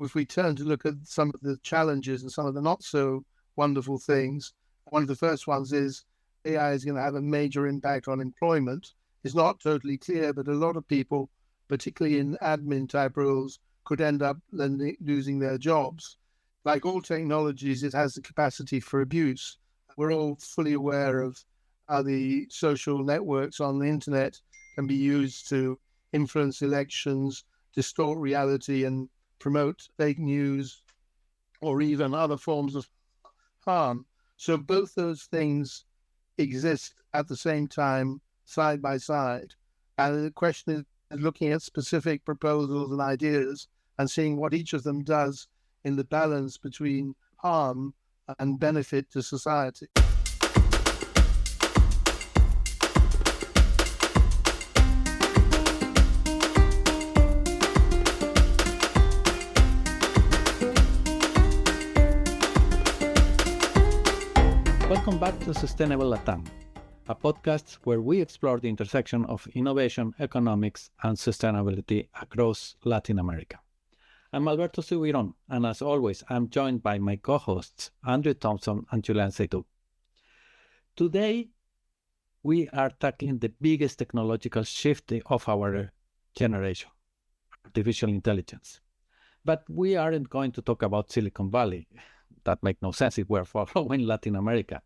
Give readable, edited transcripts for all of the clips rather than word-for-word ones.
if we turn to look at some of the challenges and some of the not so wonderful things, one of the first ones is AI is going to have a major impact on employment. It's not totally clear, but a lot of people, particularly in admin type roles, could end up losing their jobs. Like all technologies, it has the capacity for abuse. We're all fully aware of how the social networks on the internet can be used to influence elections, distort reality, and promote fake news, or even other forms of harm. So both those things exist at the same time, side by side. And the question is looking at specific proposals and ideas and seeing what each of them does in the balance between harm and benefit to society. Welcome back to Sustainable Latam, a podcast where we explore the intersection of innovation, economics, and sustainability across Latin America. I'm Alberto Subiron, and as always, I'm joined by my co-hosts, Andrew Thompson and Julian Seydoux. Today, we are tackling the biggest technological shift of our generation, artificial intelligence. But we aren't going to talk about Silicon Valley. That makes no sense if we're following Latin America.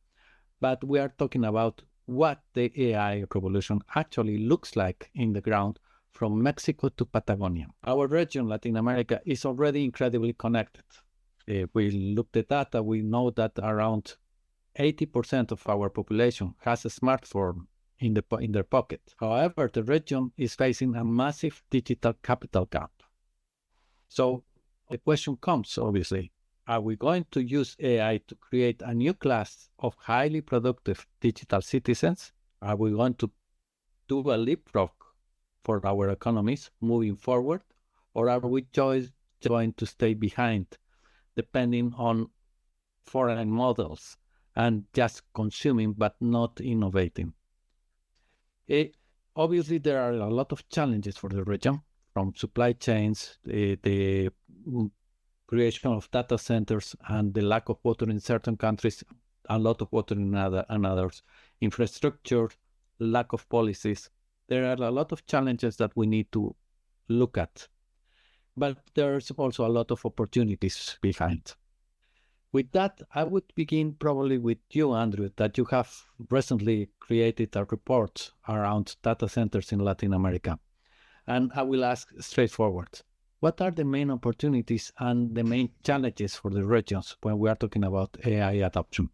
But we are talking about what the AI revolution actually looks like in the ground from Mexico to Patagonia. Our region, Latin America, is already incredibly connected. If we look at data, we know that around 80% of our population has a smartphone in their pocket. However, the region is facing a massive digital capital gap. So the question comes, obviously, are we going to use AI to create a new class of highly productive digital citizens? Are we going to do a leapfrog for our economies moving forward? Or are we just going to stay behind, depending on foreign models and just consuming but not innovating? Obviously, there are a lot of challenges for the region, from supply chains, the creation of data centers and the lack of water in certain countries, a lot of water in others, infrastructure, lack of policies. There are a lot of challenges that we need to look at. But there's also a lot of opportunities behind. With that, I would begin probably with you, Andrew, that you have recently created a report around data centers in Latin America. And I will ask straightforward. What are the main opportunities and the main challenges for the regions when we are talking about AI adoption?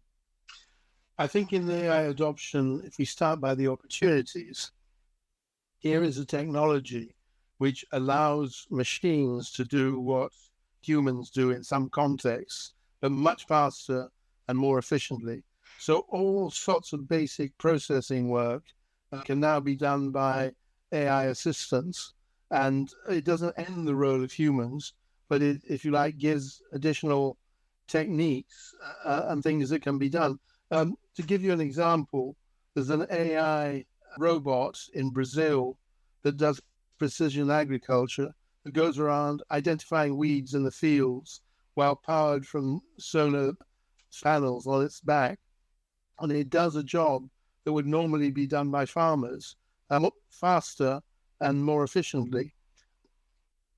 I think in the AI adoption, if we start by the opportunities, here is a technology which allows machines to do what humans do in some contexts, but much faster and more efficiently. So all sorts of basic processing work can now be done by AI assistants. And it doesn't end the role of humans, but it, if you like, gives additional techniques and things that can be done. To give you an example, there's an AI robot in Brazil that does precision agriculture that goes around identifying weeds in the fields while powered from solar panels on its back. And it does a job that would normally be done by farmers faster and more efficiently.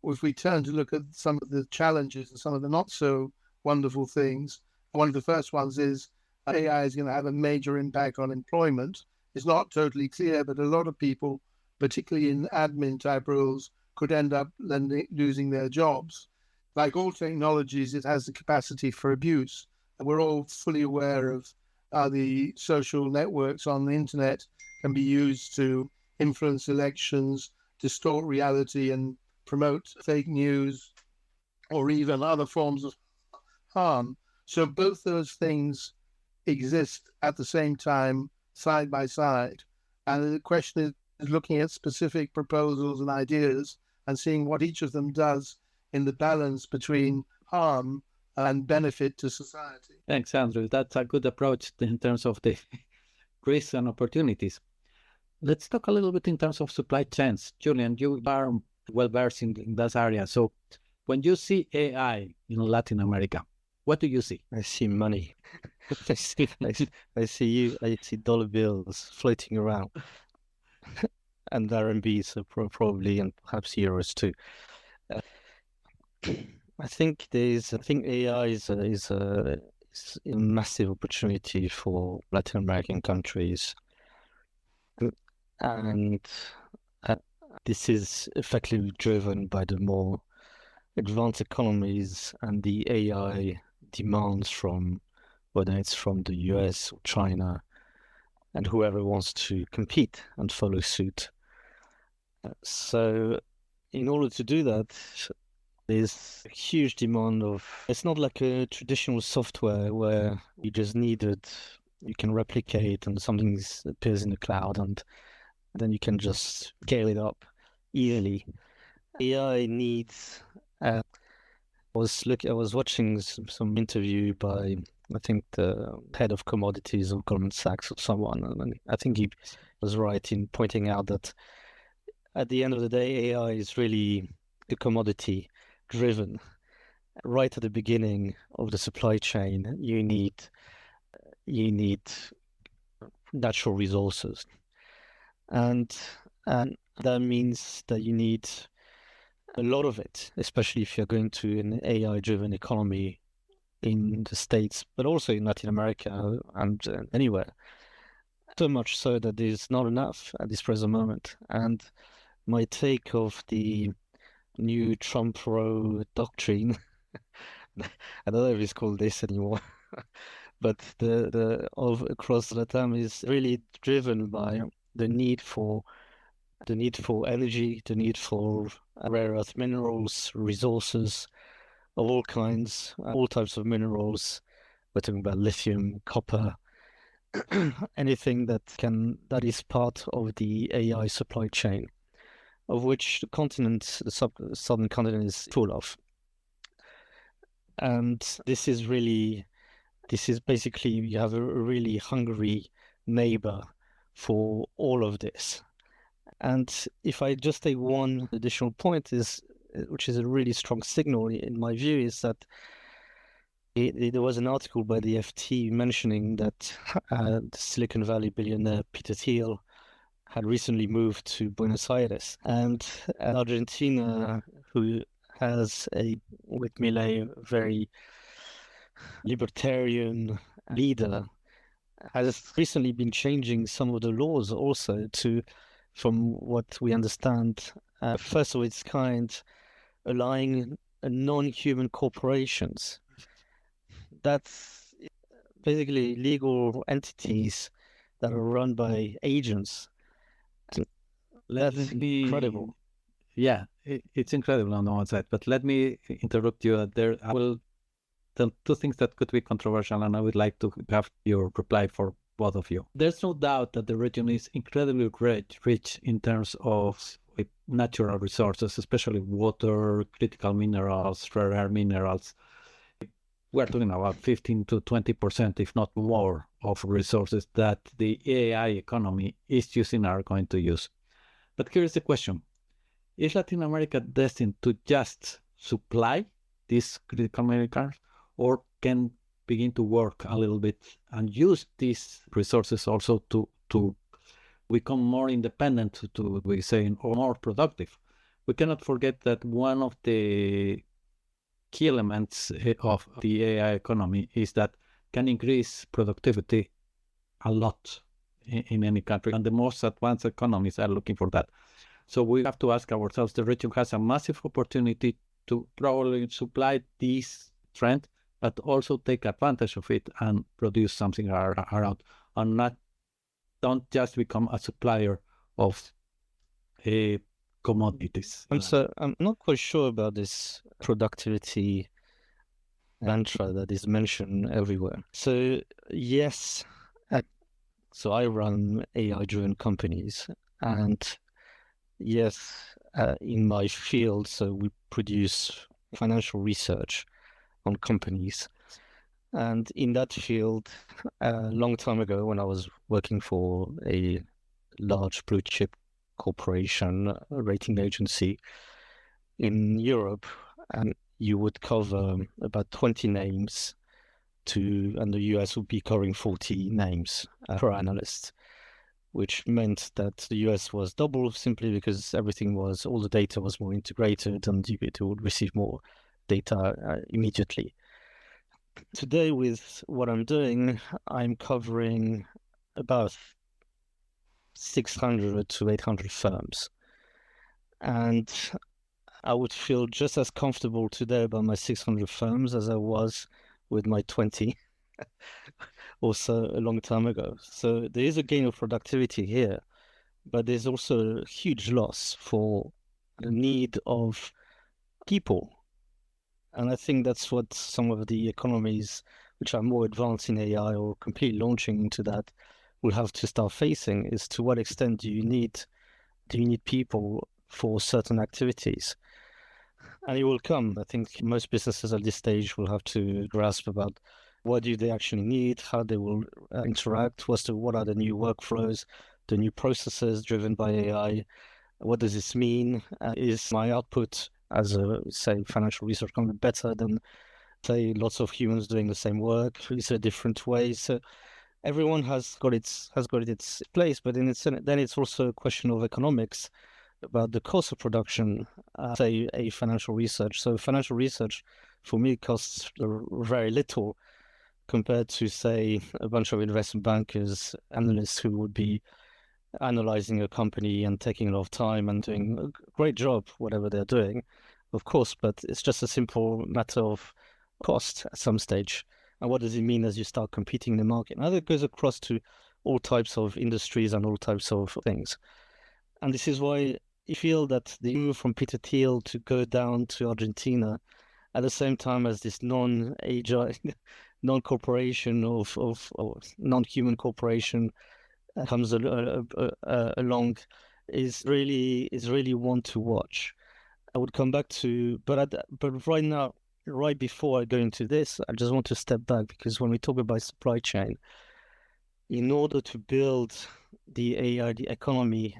If we turn to look at some of the challenges and some of the not so wonderful things, one of the first ones is AI is going to have a major impact on employment. It's not totally clear, but a lot of people, particularly in admin type roles, could end up losing their jobs. Like all technologies, it has the capacity for abuse. And we're all fully aware of how the social networks on the internet can be used to influence elections, distort reality, and promote fake news, or even other forms of harm. So both those things exist at the same time, side by side. And the question is looking at specific proposals and ideas and seeing what each of them does in the balance between harm and benefit to society. Thanks, Andrew. That's a good approach in terms of the risks and opportunities. Let's talk a little bit in terms of supply chains. Julian, you are well-versed in that area. So When you see AI in Latin America, what do you see? I see money. I see dollar bills floating around, and RMB, so probably, and perhaps euros too. I think AI is a massive opportunity for Latin American countries, and this is effectively driven by the more advanced economies and the AI demands from, whether it's from the US or China, and whoever wants to compete and follow suit. So in order to do that, there's a huge demand of, it's not like a traditional software where you just you can replicate and something appears in the cloud and then you can just scale it up easily. AI needs, I was watching some interview by, I think, the head of commodities of Goldman Sachs or someone, and I think he was right in pointing out that at the end of the day, AI is really the commodity driven. Right at the beginning of the supply chain, you need natural resources, and that means that you need a lot of it, especially if you're going to an AI-driven economy in the States, but also in Latin America and anywhere. So much so that there's not enough at this present moment. And my take of the new Trump row doctrine, I don't know if it's called this anymore, but the across Latam is really driven by the need for energy, the need for rare earth minerals, resources of all kinds, all types of minerals. We're talking about lithium, copper, anything that is part of the AI supply chain, of which the southern continent is full of. And this is basically, you have a really hungry neighbor for all of this. And if I just take one additional point, which is a really strong signal in my view, is that there was an article by the FT mentioning that the Silicon Valley billionaire Peter Thiel had recently moved to Buenos Aires, and Argentina, who has with Milei, a very libertarian leader, has recently been changing some of the laws also to, from what we understand, first of its kind, allowing non-human corporations. That's basically legal entities that are run by agents. That's incredible. Yeah, it's incredible on the one side, but let me interrupt you there. I will tell two things that could be controversial, and I would like to have your reply for both of you. There's no doubt that the region is incredibly rich in terms of natural resources, especially water, critical minerals, rare earth minerals. We're talking about 15 to 20%, if not more, of resources that the AI economy is using, are going to use. But here's the question. Is Latin America destined to just supply these critical minerals, or can begin to work a little bit and use these resources also to become more independent, to we say, or more productive? We cannot forget that one of the key elements of the AI economy is that can increase productivity a lot in any country, and the most advanced economies are looking for that. So we have to ask ourselves, the region has a massive opportunity to probably supply this trend, but also take advantage of it and produce something around, and don't just become a supplier of commodities. I'm not quite sure about this productivity mantra that is mentioned everywhere. So yes, so I run AI-driven companies, and yes, in my field, so we produce financial research on companies. And in that field, a long time ago, when I was working for a large blue chip corporation, a rating agency in Europe, and you would cover about 20 names and the US would be covering 40 names per analyst, which meant that the US was double simply because all the data was more integrated and you would receive more data immediately. Today, with what I'm doing, I'm covering about 600 to 800 firms. And I would feel just as comfortable today about my 600 firms as I was with my 20 also a long time ago. So there is a gain of productivity here, but there's also a huge loss for the need of people. And I think that's what some of the economies which are more advanced in AI or completely launching into that will have to start facing, is to what extent do you need people for certain activities? And it will come. I think most businesses at this stage will have to grasp about what do they actually need, how they will interact, what are the new workflows, the new processes driven by AI, what does this mean? Is my output as a, say, financial research company better than, say, lots of humans doing the same work? Is there different ways? So everyone has got its place, but then it's also a question of economics about the cost of production, say, a financial research. So financial research, for me, costs very little compared to, say, a bunch of investment bankers, analysts who would be analyzing a company and taking a lot of time and doing a great job, whatever they're doing, of course, but it's just a simple matter of cost at some stage. And what does it mean as you start competing in the market? And that goes across to all types of industries and all types of things. And this is why I feel that the move from Peter Thiel to go down to Argentina at the same time as this non-agile, non-corporation or non-human corporation comes along is really one to watch. I would come back to, but right now, right before I go into this, I just want to step back, because when we talk about supply chain, in order to build the AI, the economy,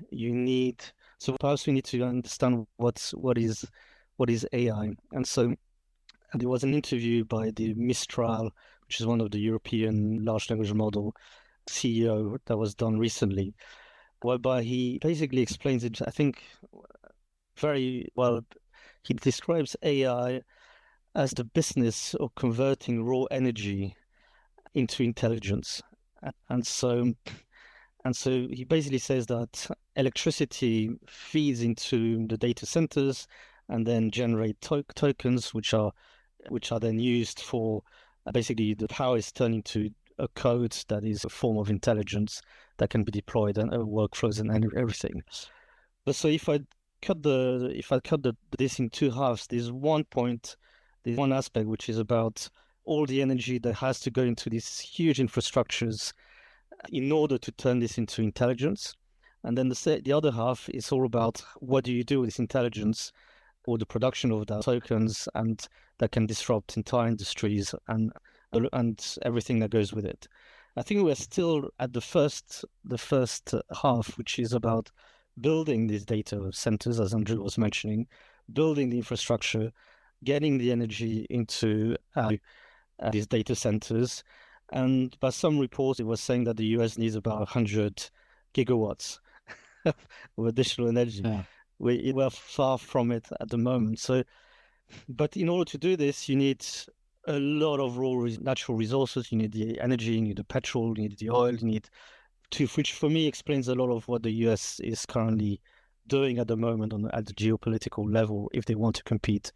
so perhaps we need to understand what is AI. And so there was an interview by the Mistral, which is one of the European large language model CEO, that was done recently, whereby he basically explains it, I think, very well. He describes AI as the business of converting raw energy into intelligence. And so he basically says that electricity feeds into the data centers and then generate tokens, which are then used for basically the power is turned into a code that is a form of intelligence that can be deployed and workflows and everything. But so if I cut this in two halves, there's one aspect which is about all the energy that has to go into these huge infrastructures in order to turn this into intelligence. And then the other half is all about what do you do with this intelligence or the production of the tokens, and that can disrupt entire industries and everything that goes with it. I think we're still at the first half, which is about building these data centers, as Andrew was mentioning, building the infrastructure, getting the energy into these data centers. And by some reports, it was saying that the US needs about 100 gigawatts of additional energy. Yeah. We're far from it at the moment. So, but in order to do this, you need a lot of raw natural resources. You need the energy, you need the petrol, you need the oil, which for me explains a lot of what the US is currently doing at the moment at the geopolitical level, if they want to compete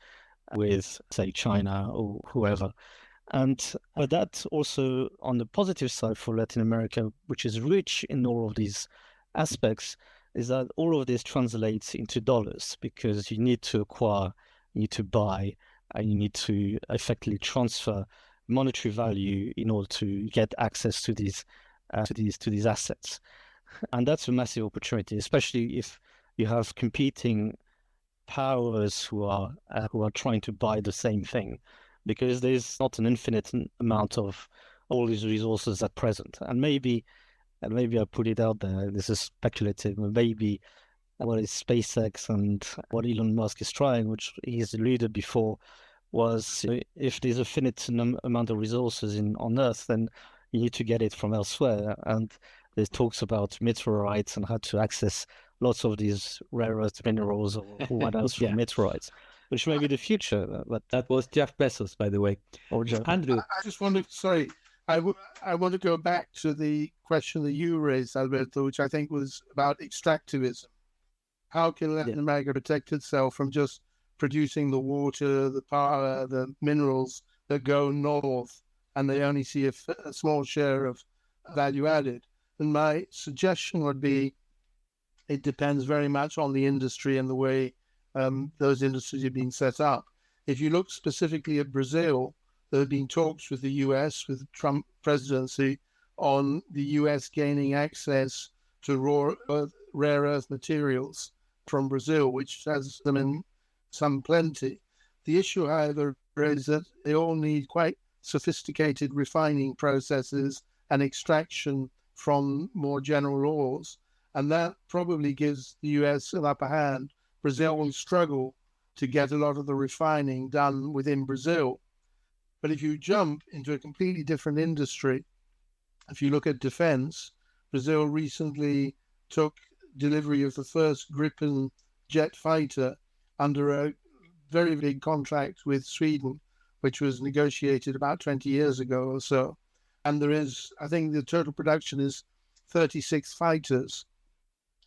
with, say, China or whoever. But that also, on the positive side for Latin America, which is rich in all of these aspects, is that all of this translates into dollars, because you need to acquire, you need to buy, and you need to effectively transfer monetary value in order to get access to these assets. And that's a massive opportunity, especially if you have competing powers who are trying to buy the same thing, because there's not an infinite amount of all these resources at present. And maybe I put it out there, this is speculative, maybe what is SpaceX and what Elon Musk is trying, which he's alluded before, was if there's a finite amount of resources on Earth, then you need to get it from elsewhere. And there's talks about meteorites and how to access lots of these rare earth minerals or what else from meteorites, which may be the future. But that was Jeff Bezos, by the way. Or Andrew. I just want to, I want to go back to the question that you raised, Alberto, which I think was about extractivism. How can Latin America protect itself from just producing the water, the power, the minerals that go north, and they only see a small share of value added? And my suggestion would be, it depends very much on the industry and the way those industries are being set up. If you look specifically at Brazil, there have been talks with the US, with the Trump presidency, on the US gaining access to rare earth materials from Brazil, which has them in some plenty. The issue, however, is that they all need quite sophisticated refining processes and extraction from more general ores. And that probably gives the US an upper hand. Brazil will struggle to get a lot of the refining done within Brazil. But if you jump into a completely different industry, if you look at defense, Brazil recently took delivery of the first Gripen jet fighter under a very big contract with Sweden, which was negotiated about 20 years ago or so. And there is, I think the total production is 36 fighters,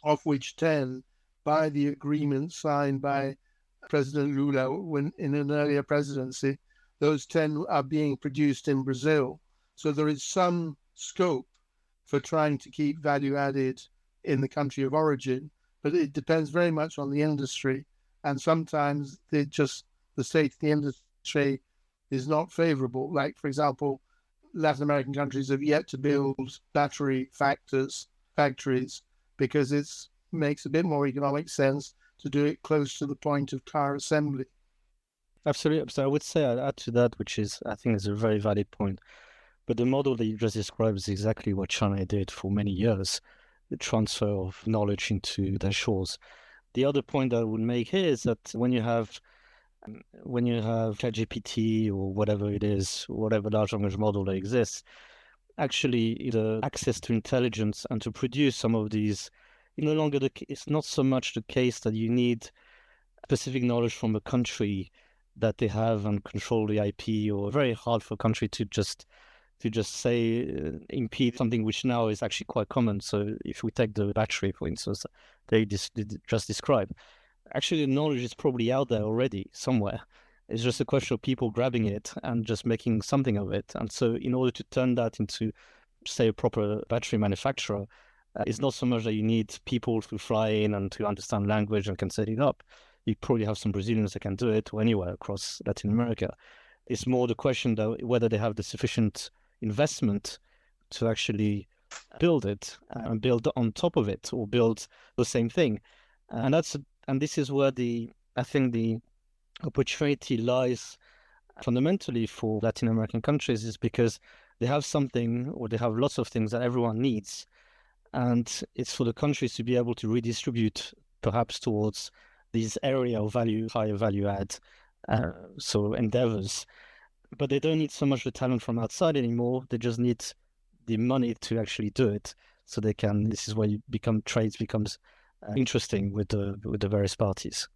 of which 10 by the agreement signed by President Lula in an earlier presidency. Those 10 are being produced in Brazil. So there is some scope for trying to keep value added in the country of origin, but it depends very much on the industry. And sometimes the state of the industry is not favorable. Like, for example, Latin American countries have yet to build battery factories because it makes a bit more economic sense to do it close to the point of car assembly. Absolutely. So I would say I'd add to that, which is, I think is a very valid point. But the model that you just described is exactly what China did for many years, the transfer of knowledge into their shores. The other point I would make here is that when you have ChatGPT or whatever it is, whatever large language model that exists, actually the access to intelligence and to produce some of these, no longer it's not so much the case that you need specific knowledge from a country that they have and control the IP, or very hard for a country to just say impede something which now is actually quite common. So if we take the battery, for instance, they just described, actually the knowledge is probably out there already somewhere. It's just a question of people grabbing it and just making something of it. And so in order to turn that into, say, a proper battery manufacturer, it's not so much that you need people to fly in and to understand language and can set it up. You probably have some Brazilians that can do it, or anywhere across Latin America. It's more the question, though, whether they have the sufficient investment to actually build it and build on top of it, or build the same thing. And this is where I think the opportunity lies fundamentally for Latin American countries, is because they have something, or they have lots of things that everyone needs. And it's for the countries to be able to redistribute perhaps towards these area of higher value add, so endeavors. But they don't need so much the talent from outside anymore. They just need the money to actually do it. So they can. This is where trades becomes interesting with the various parties.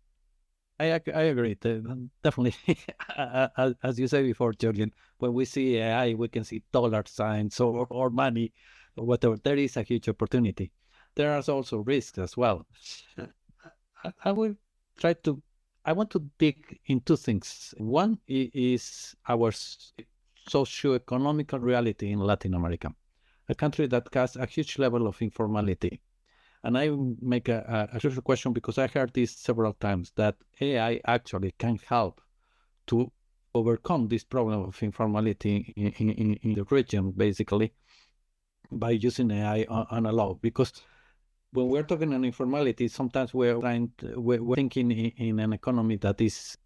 I agree. Definitely, as you said before, Julian, when we see AI, we can see dollar signs or money or whatever. There is a huge opportunity. There are also risks as well. I want to dig into 2 things. One is our socio-economical reality in Latin America, a country that has a huge level of informality. And I make a social question because I heard this several times, that AI actually can help to overcome this problem of informality in the region, basically, by using AI on a law. Because when we're talking on informality, sometimes we're thinking in an economy that is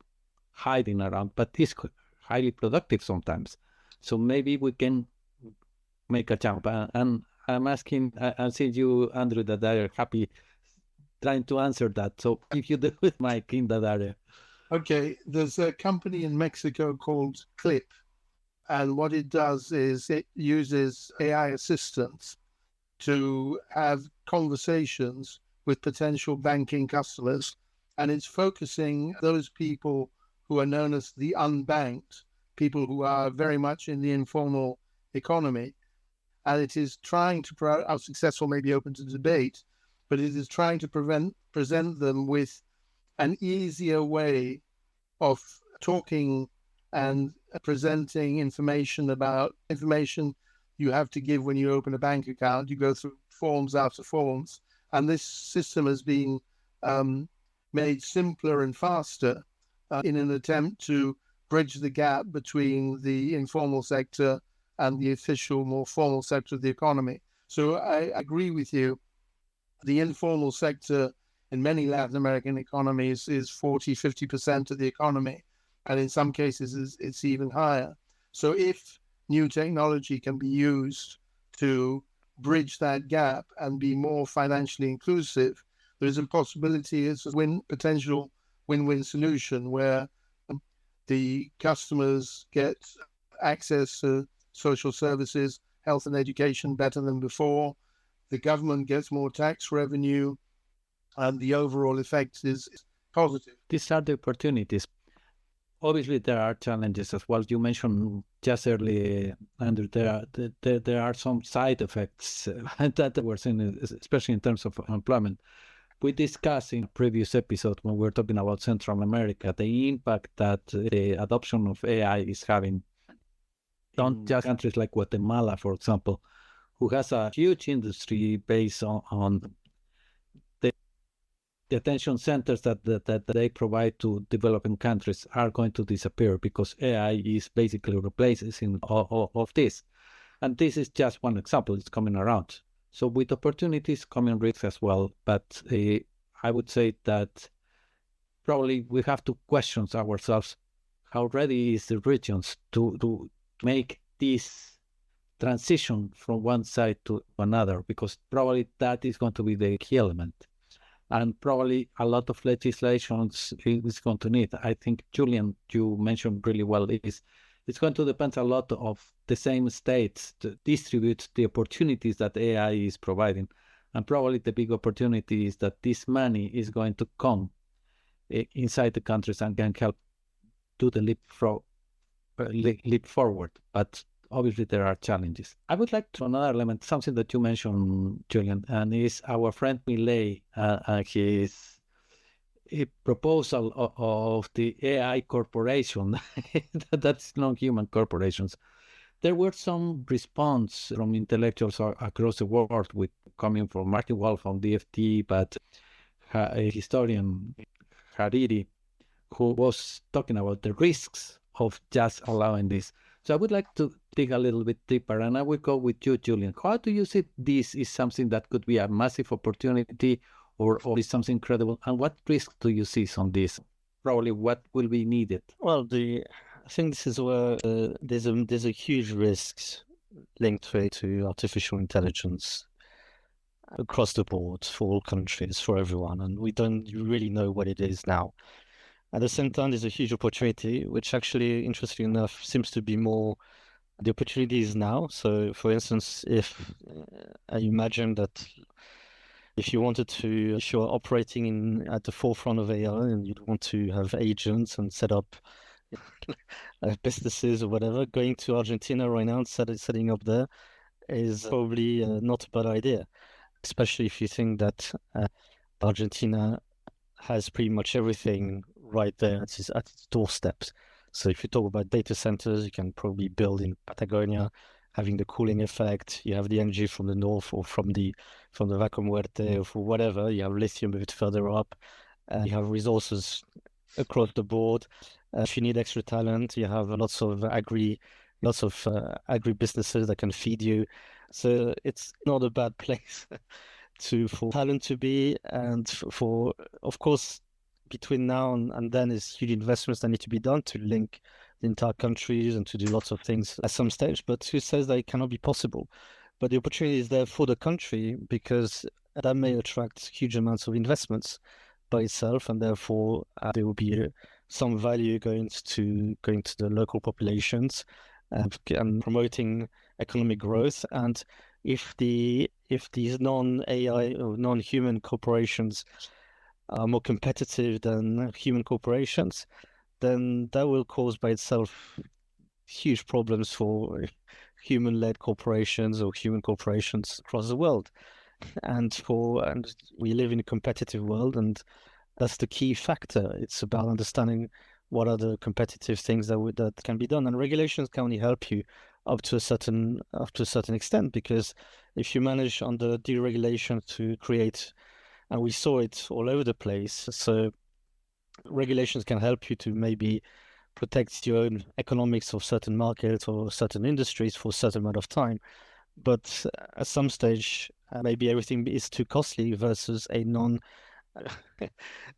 hiding around, but is highly productive sometimes. So maybe we can make a jump. And I'm asking, I see you, Andrew, that they are happy trying to answer that. So if you do with Mike in that area. Okay, there's a company in Mexico called Clip, and what it does is it uses AI assistants to have conversations with potential banking customers, and it's focusing those people who are known as the unbanked, people who are very much in the informal economy, and it is trying to, how successful may be open to debate, but it is trying to present them with an easier way of talking and presenting information about information you have to give when you open a bank account. You go through forms after forms, and this system has been made simpler and faster in an attempt to bridge the gap between the informal sector and the official, more formal sector of the economy. So I agree with you. The informal sector in many Latin American economies is 40, 50% of the economy. And in some cases, it's even higher. So if new technology can be used to bridge that gap and be more financially inclusive, there is a possibility it's a potential win-win solution where the customers get access to social services, health and education better than before. The government gets more tax revenue, and the overall effect is positive. These are the opportunities. Obviously, there are challenges as well. You mentioned just earlier, Andrew, there are some side effects that we're seeing, especially in terms of employment. We discussed in a previous episode when we were talking about Central America, the impact that the adoption of AI is having on just countries like Guatemala, for example, who has a huge industry based on the attention centers that they provide to developing countries are going to disappear because AI is basically replacing all of this. And this is just one example. It's coming around. So with opportunities coming risks as well. But I would say that probably we have to question ourselves how ready is the regions to make this transition from one side to another, because probably that is going to be the key element. And probably a lot of legislation is going to need. I think, Julian, you mentioned really well, it's going to depend a lot of the same states to distribute the opportunities that AI is providing. And probably the big opportunity is that this money is going to come inside the countries and can help do the leap forward. But obviously there are challenges. I would like to another element, something that you mentioned, Julian, and is our friend Milei and his proposal of the AI corporation, that's non-human corporations. There were some response from intellectuals across the world, with coming from Martin Wolf from DFT, but a historian, Hariri, who was talking about the risks of just allowing this. So I would like to dig a little bit deeper, and I will go with you, Julian. How do you see this is something that could be a massive opportunity or is something incredible? And what risks do you see on this? Probably what will be needed? Well, I think this is where there's a huge risks linked to artificial intelligence across the board for all countries, for everyone, and we don't really know what it is now. At the same time, there's a huge opportunity, which actually, interestingly enough, seems to be more the opportunity is now. So, for instance, if I imagine that if you're operating at the forefront of AI and you'd want to have agents and set up businesses or whatever, going to Argentina right now and setting up there is probably not a bad idea, especially if you think that Argentina has pretty much everything right there at its doorsteps. So if you talk about data centers, you can probably build in Patagonia, having the cooling effect. You have the energy from the north or from the Vaca Muerte or for whatever. You have lithium a bit further up. You have resources across the board. If you need extra talent, you have lots of agri businesses that can feed you. So it's not a bad place for talent to be, and for of course between now and then is huge investments that need to be done to link the entire countries and to do lots of things at some stage. But who says that it cannot be possible? But the opportunity is there for the country because that may attract huge amounts of investments by itself, and therefore there will be some value going to the local populations and promoting economic growth. And if these non-AI or non-human corporations are more competitive than human corporations, then that will cause by itself huge problems for human-led corporations or human corporations across the world. And we live in a competitive world, and that's the key factor. It's about understanding what are the competitive things that can be done, and regulations can only help you up to a certain extent, because if you manage under deregulation to create, and we saw it all over the place, so regulations can help you to maybe protect your own economics of certain markets or certain industries for a certain amount of time. But at some stage, maybe everything is too costly versus a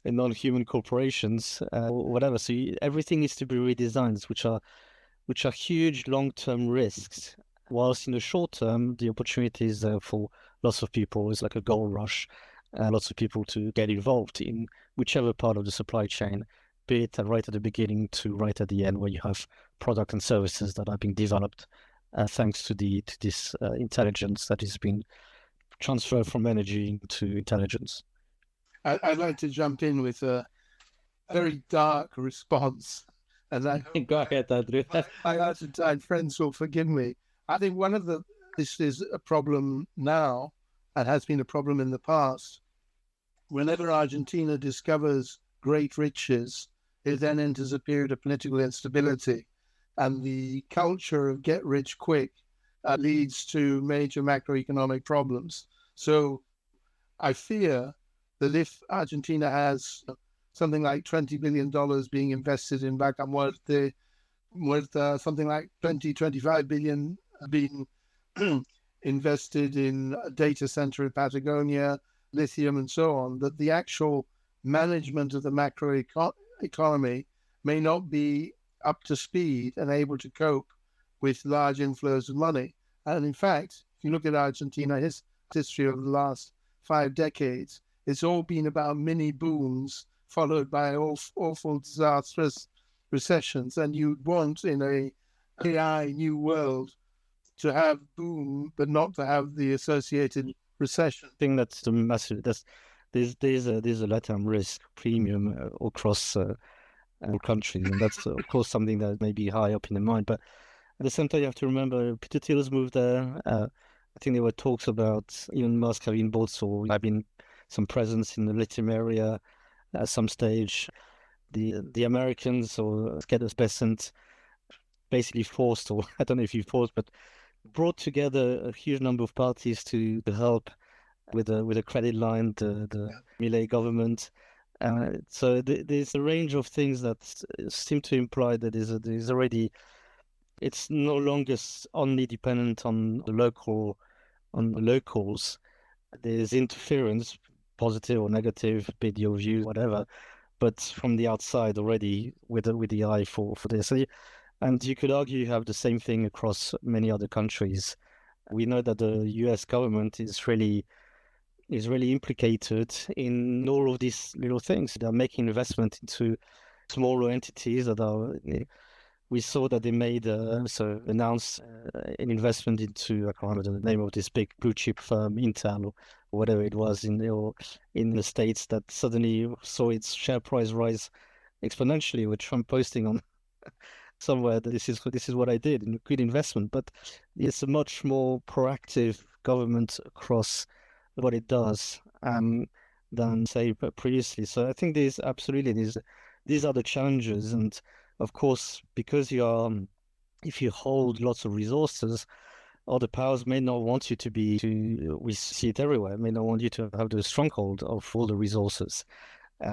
non-human corporations or whatever. So everything needs to be redesigned, which are huge long-term risks. Whilst in the short term, the opportunities for lots of people is like a gold rush, lots of people to get involved in whichever part of the supply chain, be it right at the beginning to right at the end, where you have products and services that are being developed thanks to this intelligence that is being transferred from energy to intelligence. I'd like to jump in with a very dark response, and I hope Go ahead, Andrew. my Argentine friends will forgive me. I think this is a problem now, and has been a problem in the past. Whenever Argentina discovers great riches, it then enters a period of political instability, and the culture of get rich quick leads to major macroeconomic problems. So I fear that if Argentina has something like $20 billion being invested in Vaca Muerta, with something like 25 billion being invested in a data center in Patagonia, lithium and so on, that the actual management of the macro economy may not be up to speed and able to cope with large inflows of money. And in fact, if you look at Argentina's history over the last 5 decades, it's all been about mini booms followed by awful, disastrous recessions. And you'd want in a AI new world to have boom, but not to have the associated recession. I think that's the massive. There's a Latin risk premium across all countries, and that's of course something that may be high up in the mind. But at the same time, you have to remember Peter Thiel's moved there. I think there were talks about Elon Musk having bought or having some presence in the lithium area at some stage. The Americans or Geddes Besant basically forced, or I don't know if he forced, but brought together a huge number of parties to help with a credit line, the Milei government. So there's a range of things that seem to imply that there's already, it's no longer only dependent on the locals. There's interference, positive or negative, bid your view, whatever, but from the outside already with the eye for this. And you could argue you have the same thing across many other countries. We know that the US government is really implicated in all of these little things. They're making investment into smaller entities that are. We saw that they made announced an investment into, I can't remember the name of this big blue chip firm, Intel or whatever it was in the States, that suddenly saw its share price rise exponentially, with Trump posting on somewhere that this is what I did, in good investment. But it's a much more proactive government across what it does than say previously. So I think these are the challenges, and of course, because if you hold lots of resources, other powers may not want you to be. We see it everywhere. May not want you to have the stronghold of all the resources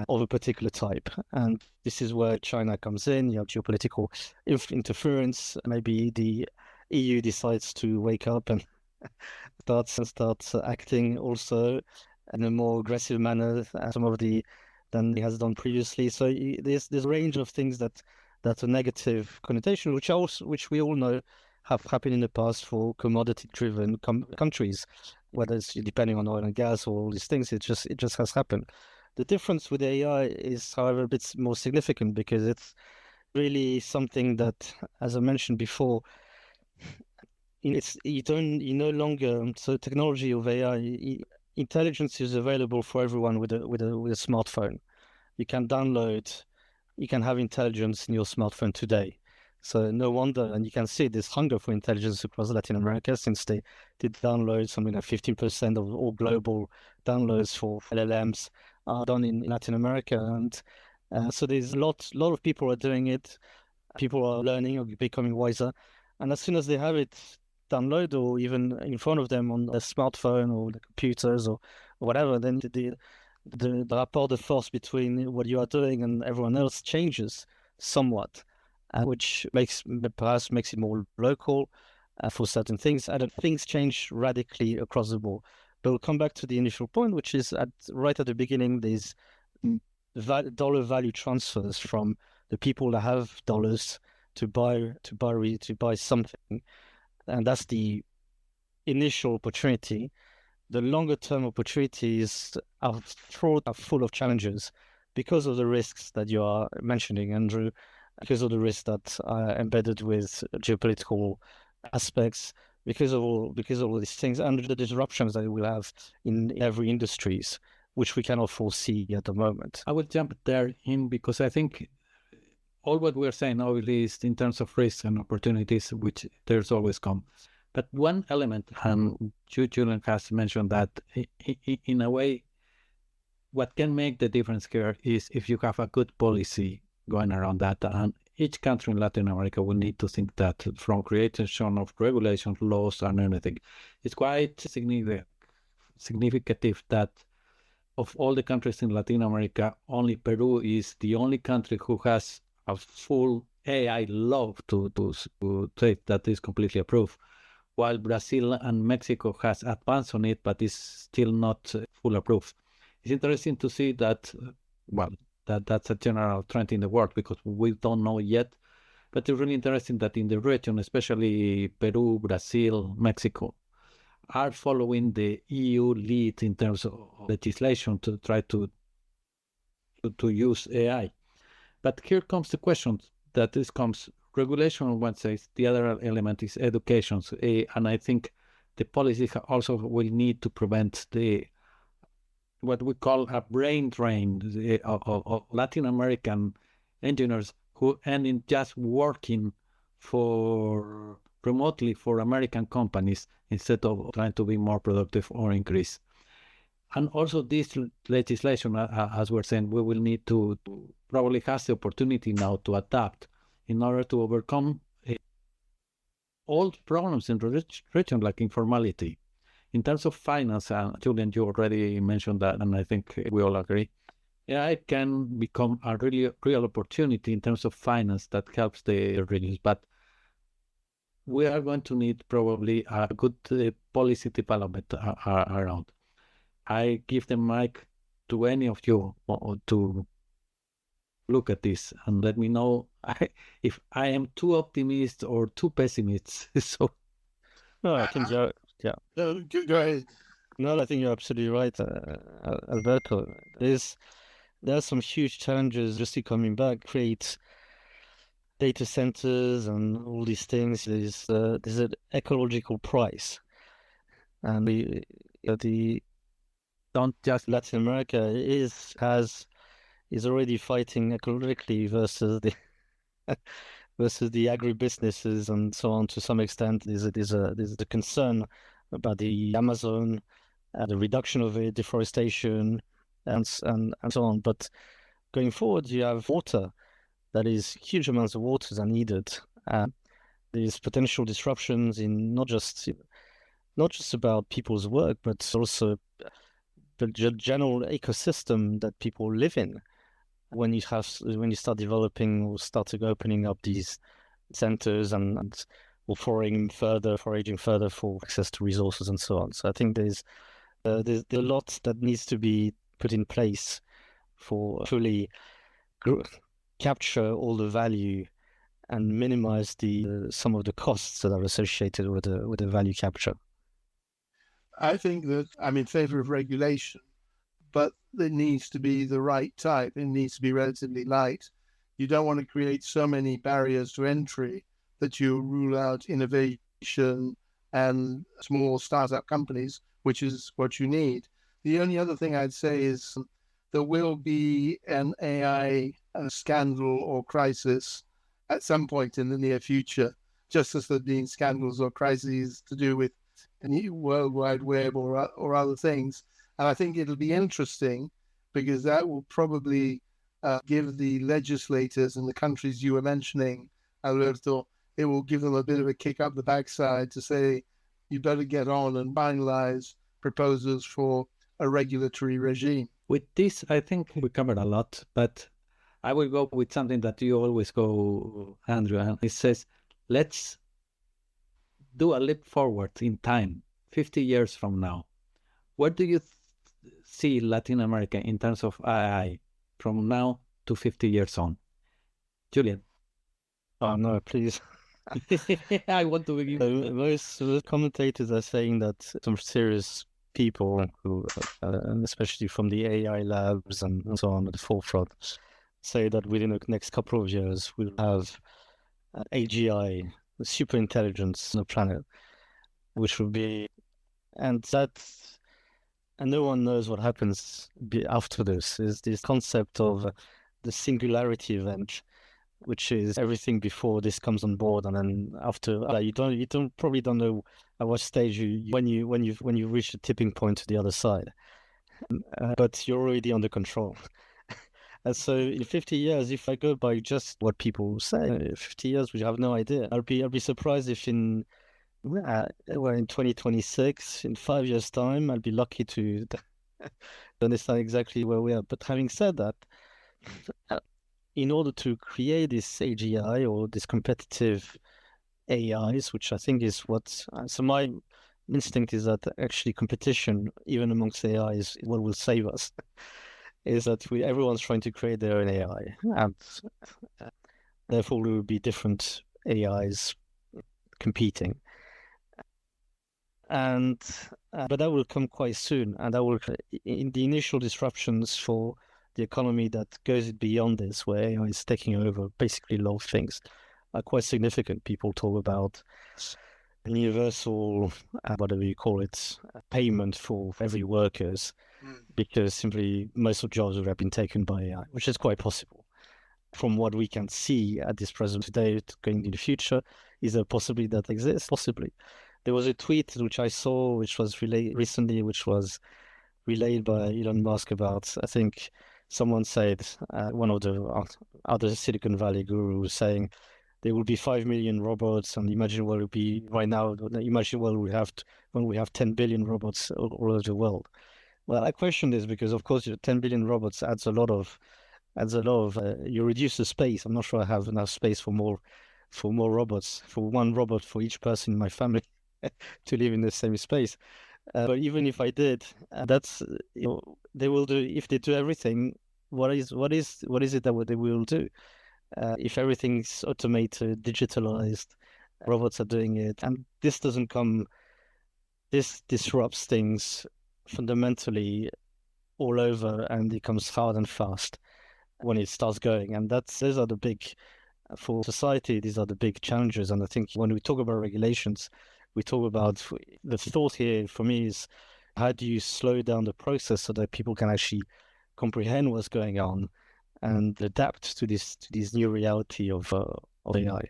of a particular type, and this is where China comes in. You have geopolitical interference. Maybe the EU decides to wake up and start acting also in a more aggressive manner, than it has done previously. So there's a range of things that are negative connotation, which we all know have happened in the past for commodity-driven countries. whether it's depending on oil and gas or all these things. It just has happened. The difference with AI is, however, a bit more significant because it's really something that, as I mentioned before, you no longer, so technology of AI, intelligence is available for everyone with a smartphone. You can have intelligence in your smartphone today. So no wonder, and you can see this hunger for intelligence across Latin America, since they did download something like 15% of all global downloads for LLMs are done in Latin America, and so there's a lot of people are doing it. People are learning or becoming wiser, and as soon as they have it download or even in front of them on their smartphone or the computers or whatever, then the rapport de force between what you are doing and everyone else changes somewhat, which perhaps makes it more local for certain things, and things change radically across the board. But we'll come back to the initial point, which is right at the beginning, there's dollar value transfers from the people that have dollars to buy something, and that's the initial opportunity. The longer term opportunities are full of challenges because of the risks that you are mentioning, Andrew, because of the risks that are embedded with geopolitical aspects, because of all these things, and the disruptions that it will have in every industries, which we cannot foresee at the moment. I will jump there in because I think all what we're saying now is in terms of risks and opportunities, which there's always come. But one element, and Julian has mentioned that in a way, what can make the difference here is if you have a good policy going around that. And each country in Latin America will need to think that from creation of regulations, laws, and everything. It's quite significant that of all the countries in Latin America, only Peru is the only country who has a full AI law to say that is completely approved, while Brazil and Mexico has advanced on it, but is still not full approved. It's interesting to see that, that's a general trend in the world because we don't know yet, but it's really interesting that in the region, especially Peru, Brazil, Mexico, are following the EU lead in terms of legislation to try to use AI. But here comes the question that this comes regulation on one side, the other element is education. And I think the policy also will need to prevent what we call a brain drain of Latin American engineers who end in just working remotely for American companies instead of trying to be more productive or increase. And also this legislation, as we're saying, we will need to probably have the opportunity now to adapt in order to overcome old problems in the region like informality. In terms of finance, Julian, you already mentioned that, and I think we all agree, AI can become a really real opportunity in terms of finance that helps the regions, but we are going to need probably a good policy development around. I give the mic to any of you to look at this and let me know if I am too optimist or too pessimist. So, no, I think go ahead. No, I think you're absolutely right, Alberto. There are some huge challenges just coming back. Create data centers and all these things. There's an ecological price, and Latin America is already fighting ecologically versus the agribusinesses and so on. To some extent, there's a concern about the Amazon, the reduction of it, deforestation, and so on. But going forward, you have water. That is, huge amounts of waters are needed. There's potential disruptions in not just about people's work, but also the general ecosystem that people live in. When you start developing or opening up these centers and foraging further for access to resources and so on. So I think there's a lot that needs to be put in place for fully capture all the value and minimize some of the costs that are associated with the value capture. I think that I'm in favor of regulation, but it needs to be the right type. It needs to be relatively light. You don't want to create so many barriers to entry that you rule out innovation and small startup companies, which is what you need. The only other thing I'd say is there will be an AI scandal or crisis at some point in the near future, just as there have been scandals or crises to do with the World Wide Web or other things. And I think it'll be interesting because that will probably give the legislators in the countries you were mentioning, Alberto, it will give them a bit of a kick up the backside to say, you better get on and finalize proposals for a regulatory regime. With this, I think we covered a lot, but I will go with something that you always go, Andrew, and it says, let's do a leap forward in time, 50 years from now. Where do you see Latin America in terms of AI from now to 50 years on? Julian. Oh, no, please. I want to begin. Most commentators are saying that some serious people who, especially from the AI labs and so on at the forefront, say that within the next couple of years we'll have AGI, super intelligence on the planet, which will be, and no one knows what happens after this. Is this concept of the singularity event, which is everything before this comes on board, and then after that, you probably don't know at what stage when you reach the tipping point to the other side, but you're already under control. And so in 50 years, if I go by just what people say, 50 years, we have no idea. I'll be surprised if we're in 2026, in 5 years' time, I'll be lucky to understand exactly where we are. But having said that, in order to create this AGI or this competitive AIs, which I think is so my instinct is that actually competition, even amongst AI, is what will save us. Is that everyone's trying to create their own AI, and therefore there will be different AIs competing. And but that will come quite soon, and that will in the initial disruptions for the economy that goes beyond this, where AI is taking over basically a lot of things, are quite significant. People talk about universal, whatever you call it, payment for every workers, because simply most of jobs would have been taken by AI, which is quite possible. From what we can see at this present today, going in the future, is a possibility that exists? Possibly. There was a tweet which I saw, which was recently, which was relayed by Elon Musk about, I think someone said, one of the other Silicon Valley gurus saying, there will be 5 million robots, and imagine what it will be right now. Imagine what we have when we have 10 billion robots all over the world. Well, I question this because, of course, 10 billion robots adds a lot of. You reduce the space. I'm not sure I have enough space for more robots, for one robot for each person in my family to live in the same space. But even if I did, that's they will do. If they do everything, what is it that they will do? If everything's automated, digitalized, robots are doing it, and this disrupts things fundamentally all over, and it comes hard and fast when it starts going. And those are the big, for society, these are the big challenges. And I think when we talk about regulations, we talk about, the thought here for me is, how do you slow down the process so that people can actually comprehend what's going on and adapt to this new reality of AI?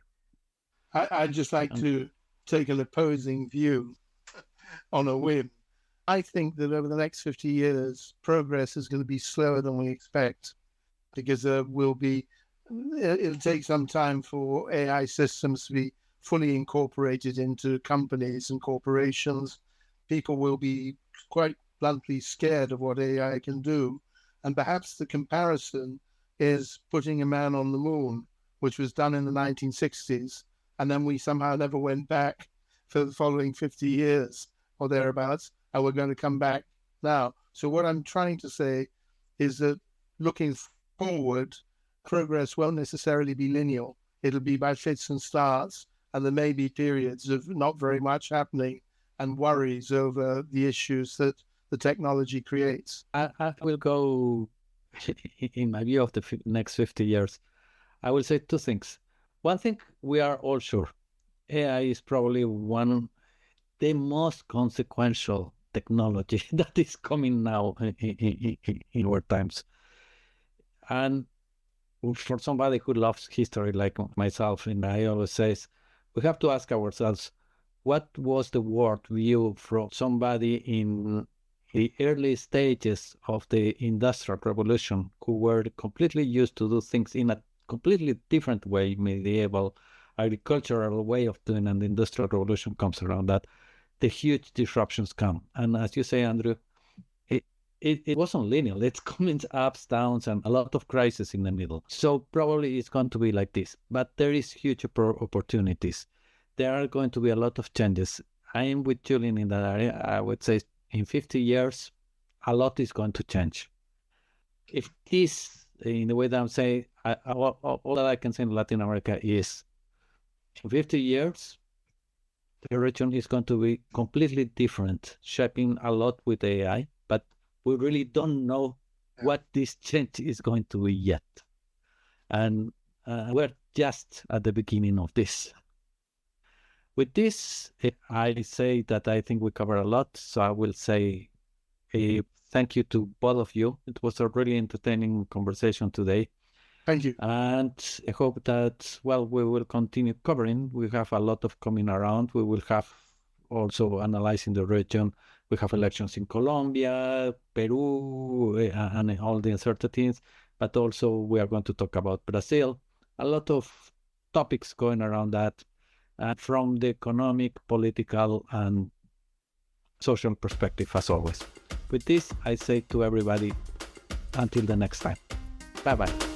I'd just like to take an opposing view on a whim. I think that over the next 50 years, progress is going to be slower than we expect, because it'll take some time for AI systems to be fully incorporated into companies and corporations. People will be quite bluntly scared of what AI can do. And perhaps the comparison is putting a man on the moon, which was done in the 1960s, and then we somehow never went back for the following 50 years or thereabouts, and we're going to come back now. So what I'm trying to say is that looking forward, progress won't necessarily be linear. It'll be by fits and starts, and there may be periods of not very much happening, and worries over the issues that the technology creates? I will go, in my view of the next 50 years, I will say two things. One thing we are all sure, AI is probably the most consequential technology that is coming now in our times. And for somebody who loves history like myself, and I always says, we have to ask ourselves, what was the world view from somebody in the early stages of the Industrial Revolution who were completely used to do things in a completely different way, medieval, agricultural way of doing, and the Industrial Revolution comes around that, the huge disruptions come. And as you say, Andrew, it wasn't linear. It's coming ups, downs, and a lot of crisis in the middle. So probably it's going to be like this. But there is huge opportunities. There are going to be a lot of changes. I am with Julian in that area. I would say in 50 years, a lot is going to change. If this, in the way that I'm saying, all that I can say in Latin America is, in 50 years, the region is going to be completely different, shaping a lot with AI, but we really don't know what this change is going to be yet. And we're just at the beginning of this. With this, I say that I think we cover a lot. So I will say thank you to both of you. It was a really entertaining conversation today. Thank you. And I hope that, we will continue covering. We have a lot of coming around. We will have also analyzing the region. We have elections in Colombia, Peru, and all the uncertainties. But also we are going to talk about Brazil. A lot of topics going around that from the economic, political, and social perspective, as always. With this, I say to everybody, until the next time. Bye-bye.